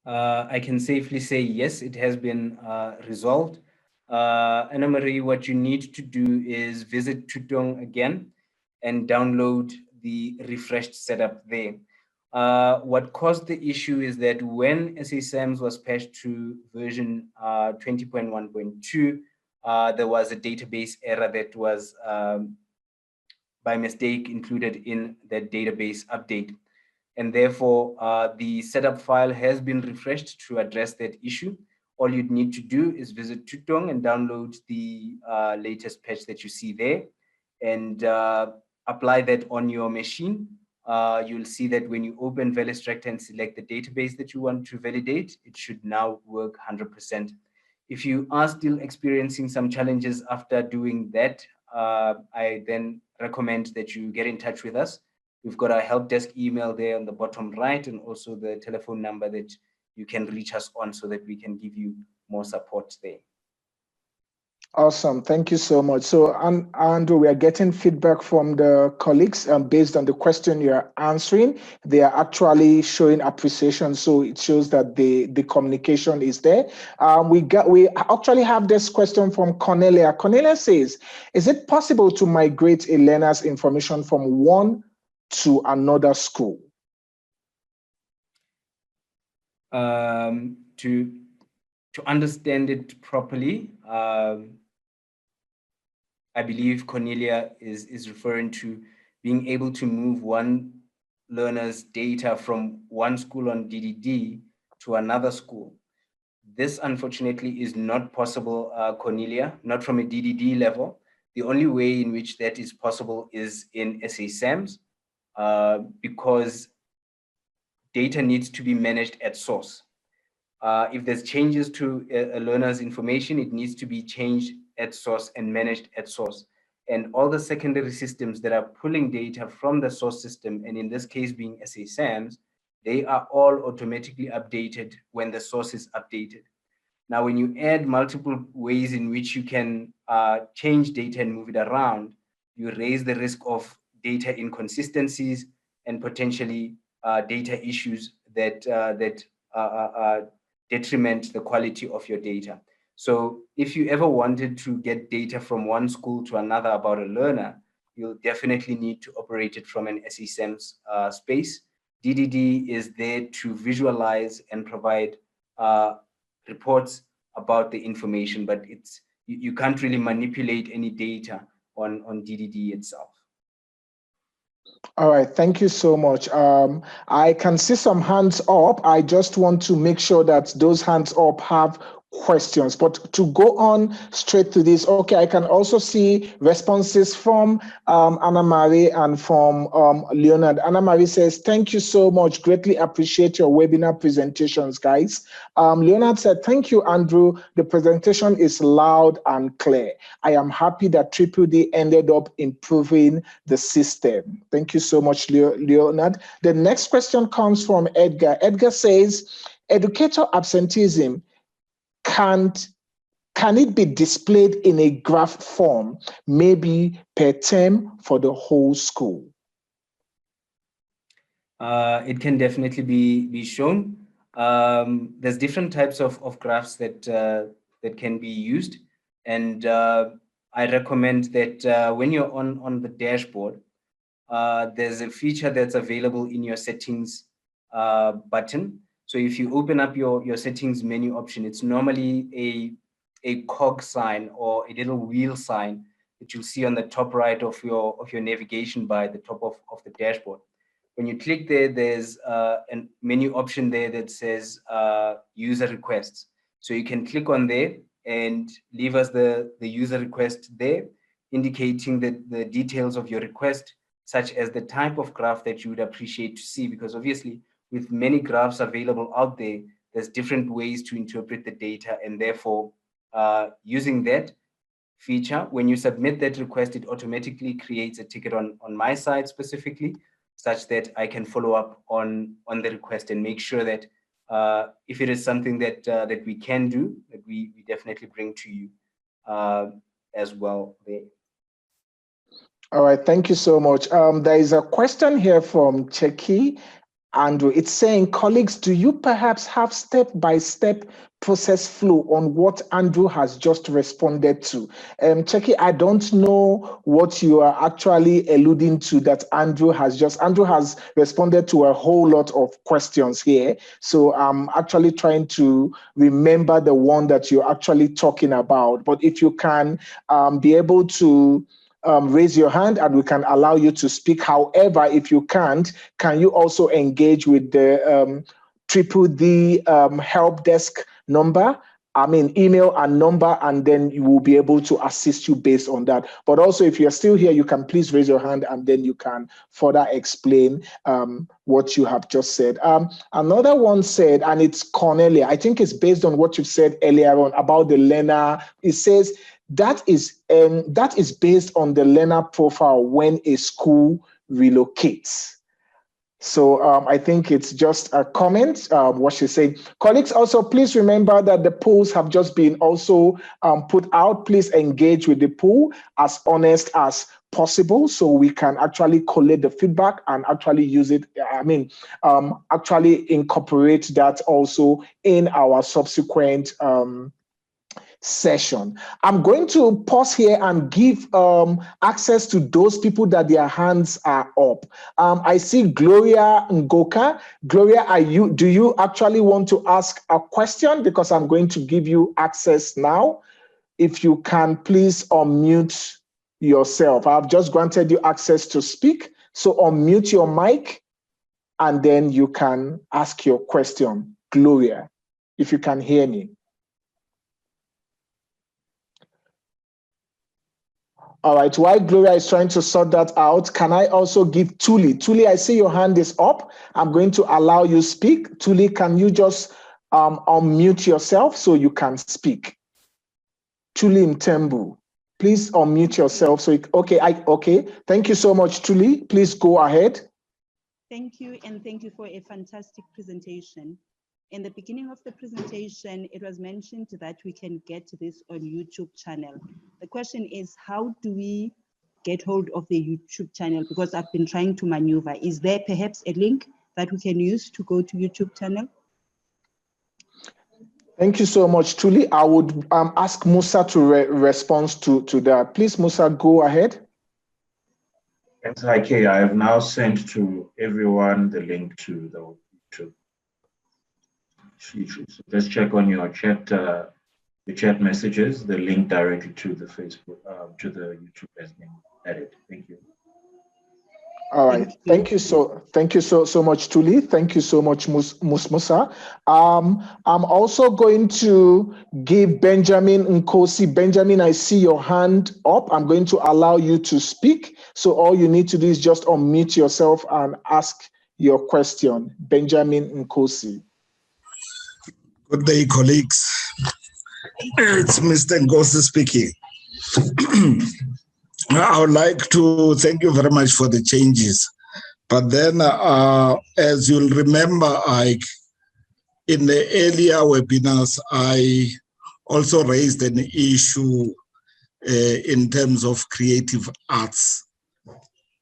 I can safely say yes, it has been resolved. Anna Marie, what you need to do is visit Tutong again and download the refreshed setup there. What caused the issue is that when SSAMS was patched to version 20.1.2, there was a database error that was by mistake included in that database update. And therefore, the setup file has been refreshed to address that issue. All you'd need to do is visit Tutong and download the latest patch that you see there and apply that on your machine. You'll see that when you open ValExtractor and select the database that you want to validate, it should now work 100%. If you are still experiencing some challenges after doing that, I then recommend that you get in touch with us. We've got our help desk email there on the bottom right, and also the telephone number that you can reach us on so that we can give you more support there. Awesome. Thank you so much. So, Andrew, we are getting feedback from the colleagues based on the question you're answering. They are actually showing appreciation. So it shows that the communication is there. We actually have this question from Cornelia. Cornelia says, is it possible to migrate a learner's information from one to another school? To understand it properly, I believe Cornelia is referring to being able to move one learner's data from one school on DDD to another school. This, unfortunately, is not possible, Cornelia, not from a DDD level. The only way in which that is possible is in SASAMS, because data needs to be managed at source. If there's changes to a learner's information, it needs to be changed at source and managed at source. And all the secondary systems that are pulling data from the source system, and in this case being SASAMS, they are all automatically updated when the source is updated. Now, when you add multiple ways in which you can change data and move it around, you raise the risk of data inconsistencies and potentially data issues that detriment the quality of your data. So if you ever wanted to get data from one school to another about a learner, you'll definitely need to operate it from an SASAMS space. DDD is there to visualize and provide reports about the information, but you can't really manipulate any data on DDD itself. All right, thank you so much. I can see some hands up. I just want to make sure that those hands up have questions, but to go on straight to this, okay, I can also see responses from Anna Marie and from Leonard. Anna Marie says, thank you so much, greatly appreciate your webinar presentations, guys. Leonard said, thank you, Andrew, the presentation is loud and clear. I am happy that DDD ended up improving the system. Thank you so much, Leonard. The next question comes from Edgar. Edgar says, educator absenteeism, can it be displayed in a graph form, maybe per term for the whole school? It can definitely be shown. There's different types of graphs that can be used, and I recommend that when you're on the dashboard, there's a feature that's available in your settings button. So if you open up your settings menu option, it's normally a cog sign or a little wheel sign that you'll see on the top right of your navigation bar at the top of the dashboard. When you click there, there's a menu option there that says user requests. So you can click on there and leave us the user request there, indicating that the details of your request, such as the type of graph that you would appreciate to see, because obviously with many graphs available out there, there's different ways to interpret the data, and therefore using that feature, when you submit that request, it automatically creates a ticket on my side specifically, such that I can follow up on the request and make sure that if it is something that we can do, that we definitely bring to you as well there. All right, thank you so much. There is a question here from Cheki Andrew. It's saying, colleagues, do you perhaps have step-by-step process flow on what Andrew has just responded to? Cheki, I don't know what you are actually alluding to that Andrew has responded to a whole lot of questions here. So I'm actually trying to remember the one that you're actually talking about. But if you can be able to raise your hand and we can allow you to speak. However, if you can't, can you also engage with the DDD help desk number? I mean, email and number, and then you will be able to assist you based on that. But also, if you're still here, you can please raise your hand and then you can further explain what you have just said. Another one said, and it's Cornelia, I think it's based on what you've said earlier on about the learner. It says, that is based on the learner profile when a school relocates. So I think it's just a comment, what she's saying. Colleagues, also, please remember that the polls have just been also put out. Please engage with the poll as honest as possible so we can actually collect the feedback and actually use it. I mean, actually incorporate that also in our subsequent session. I'm going to pause here and give access to those people that their hands are up. I see Gloria Ngoka. Gloria, do you actually want to ask a question? Because I'm going to give you access now. If you can please unmute yourself. I've just granted you access to speak. So unmute your mic and then you can ask your question. Gloria, if you can hear me. All right, while Gloria is trying to sort that out, can I also give Tuli? Tuli, I see your hand is up. I'm going to allow you speak. Tuli, can you just unmute yourself so you can speak? Tuli Mtembu, please unmute yourself. So, okay. Thank you so much, Tuli. Please go ahead. Thank you, and thank you for a fantastic presentation. In the beginning of the presentation, it was mentioned that we can get this on YouTube channel. The question is, how do we get hold of the YouTube channel? Because I've been trying to maneuver. Is there perhaps a link that we can use to go to YouTube channel? Thank you so much, Tuli. I would ask Musa to respond to that. Please, Musa, go ahead. Thanks, Ike. I have now sent to everyone the link to the YouTube. So just check on your chat, the chat messages, the link directly to the Facebook, to the YouTube has been added. Thank you. All right. Thank you so much, Tuli. Thank you so much, Musa. I'm also going to give Benjamin Nkosi. Benjamin, I see your hand up. I'm going to allow you to speak. So all you need to do is just unmute yourself and ask your question. Benjamin Nkosi. Good day, colleagues. It's Mr. Nkosi speaking. I would like to thank you very much for the changes. But then, as you'll remember, in the earlier webinars, I also raised an issue in terms of creative arts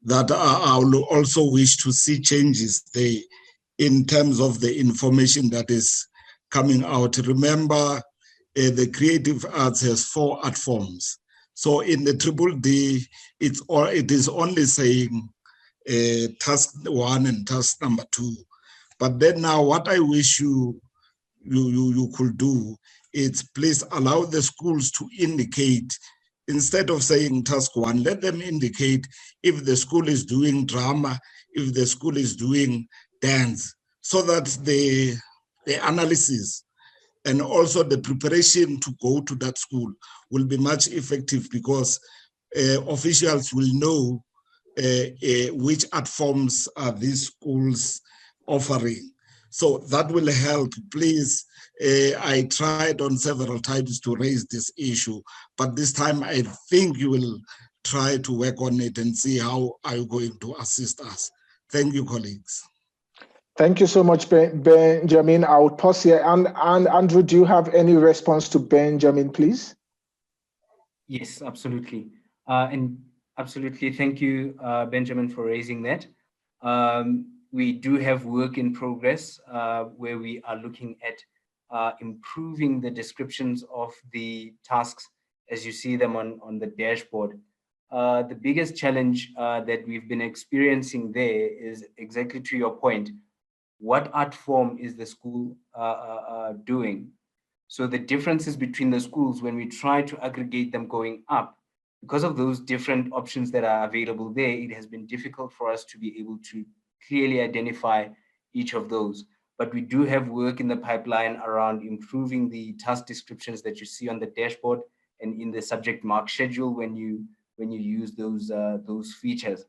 that I will also wish to see changes there in terms of the information that is coming out. Remember, the creative arts has 4 art forms. So in the DDD, it is only saying task 1 and task number 2. But then now what I wish you could do is please allow the schools to indicate, instead of saying task 1, let them indicate if the school is doing drama, if the school is doing dance, so that the analysis and also the preparation to go to that school will be much effective, because officials will know which art forms are these schools offering. So that will help. Please, I tried on several times to raise this issue, but this time I think you will try to work on it and see how are you going to assist us. Thank you, colleagues. Thank you so much, Benjamin. I will pause here. And Andrew, do you have any response to Benjamin, please? Yes, absolutely. And absolutely, thank you, Benjamin, for raising that. We do have work in progress where we are looking at improving the descriptions of the tasks as you see them on the dashboard. The biggest challenge that we've been experiencing there is exactly to your point. What art form is the school doing? So the differences between the schools, when we try to aggregate them going up, because of those different options that are available there, it has been difficult for us to be able to clearly identify each of those. But we do have work in the pipeline around improving the task descriptions that you see on the dashboard and in the subject mark schedule when you use those features.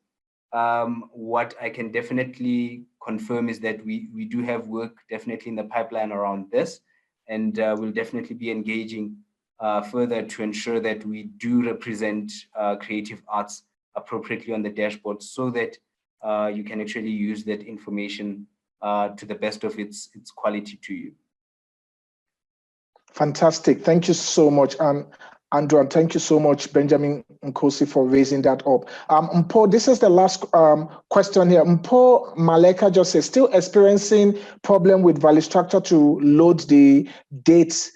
What I can definitely confirm is that we do have work definitely in the pipeline around this, and we'll definitely be engaging further to ensure that we do represent creative arts appropriately on the dashboard, so that you can actually use that information to the best of its quality to you. Fantastic. Thank you so much, Andrew, and thank you so much, Benjamin Nkosi, for raising that up. Mpo, this is the last question here. Mpo Maleka just says, still experiencing problem with value structure to load the date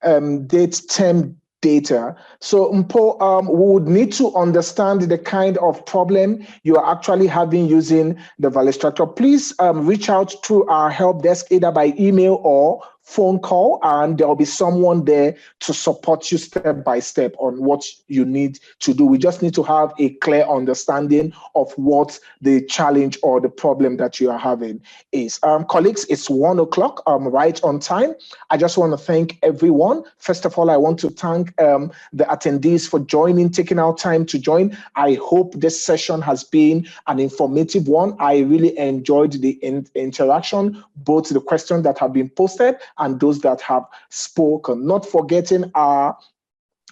term data. So Mpo, we would need to understand the kind of problem you are actually having using the value structure. Please reach out to our help desk either by email or phone call, and there'll be someone there to support you step by step on what you need to do. We just need to have a clear understanding of what the challenge or the problem that you are having is. Colleagues, it's 1 o'clock, right on time. I just want to thank everyone. First of all, I want to thank the attendees for joining, taking out time to join. I hope this session has been an informative one. I really enjoyed the interaction, both the questions that have been posted and those that have spoken. Not forgetting our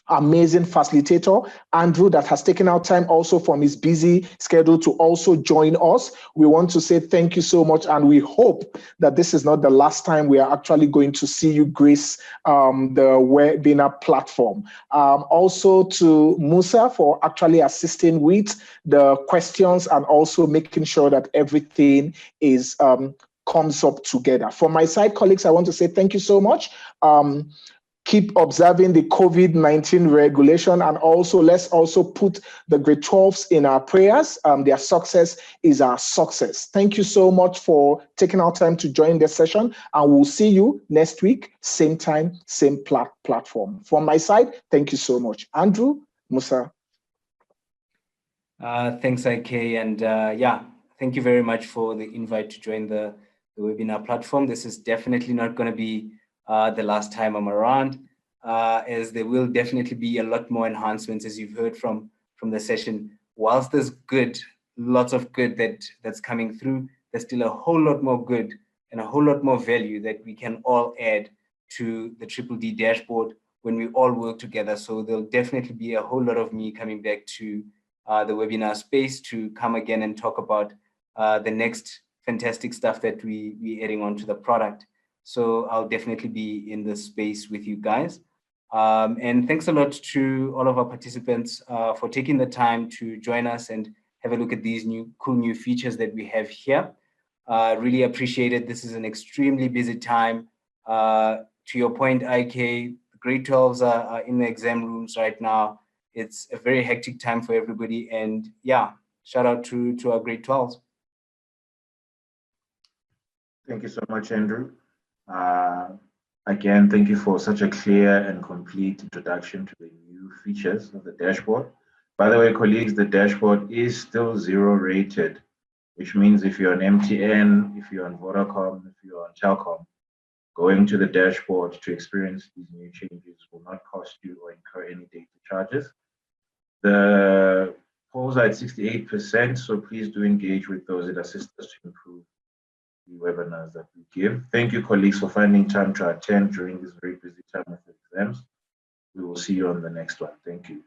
amazing facilitator, Andrew, that has taken out time also from his busy schedule to also join us. We want to say thank you so much, and we hope that this is not the last time we are actually going to see you grace the webinar platform. Also to Musa for actually assisting with the questions and also making sure that everything is comes up together. From my side, colleagues, I want to say thank you so much. Keep observing the COVID-19 regulation, and also let's also put the grade 12s in our prayers. Their success is our success. Thank you so much for taking our time to join this session, and we'll see you next week, same time, same platform. From my side, thank you so much. Andrew, Musa. Thanks, IK, and yeah, thank you very much for the invite to join the webinar platform. This is definitely not going to be the last time I'm around, as there will definitely be a lot more enhancements, as you've heard from the session. Whilst there's good, lots of good that's coming through, there's still a whole lot more good and a whole lot more value that we can all add to the DDD dashboard when we all work together. So there'll definitely be a whole lot of me coming back to the webinar space to come again and talk about the next fantastic stuff that we're adding onto the product. So I'll definitely be in this space with you guys. And thanks a lot to all of our participants for taking the time to join us and have a look at these cool new features that we have here. Really appreciate it. This is an extremely busy time. To your point, IK, grade 12s are in the exam rooms right now. It's a very hectic time for everybody. And yeah, shout out to our grade 12s. Thank you so much, Andrew. Again, thank you for such a clear and complete introduction to the new features of the dashboard. By the way, colleagues, the dashboard is still 0 rated, which means if you're on MTN, if you're on Vodacom, if you're on Telkom, going to the dashboard to experience these new changes will not cost you or incur any data charges. The polls are at 68%, so please do engage with those that assist us to improve the webinars that we give. Thank you, colleagues, for finding time to attend during this very busy time of the exams. We will see you on the next one. Thank you.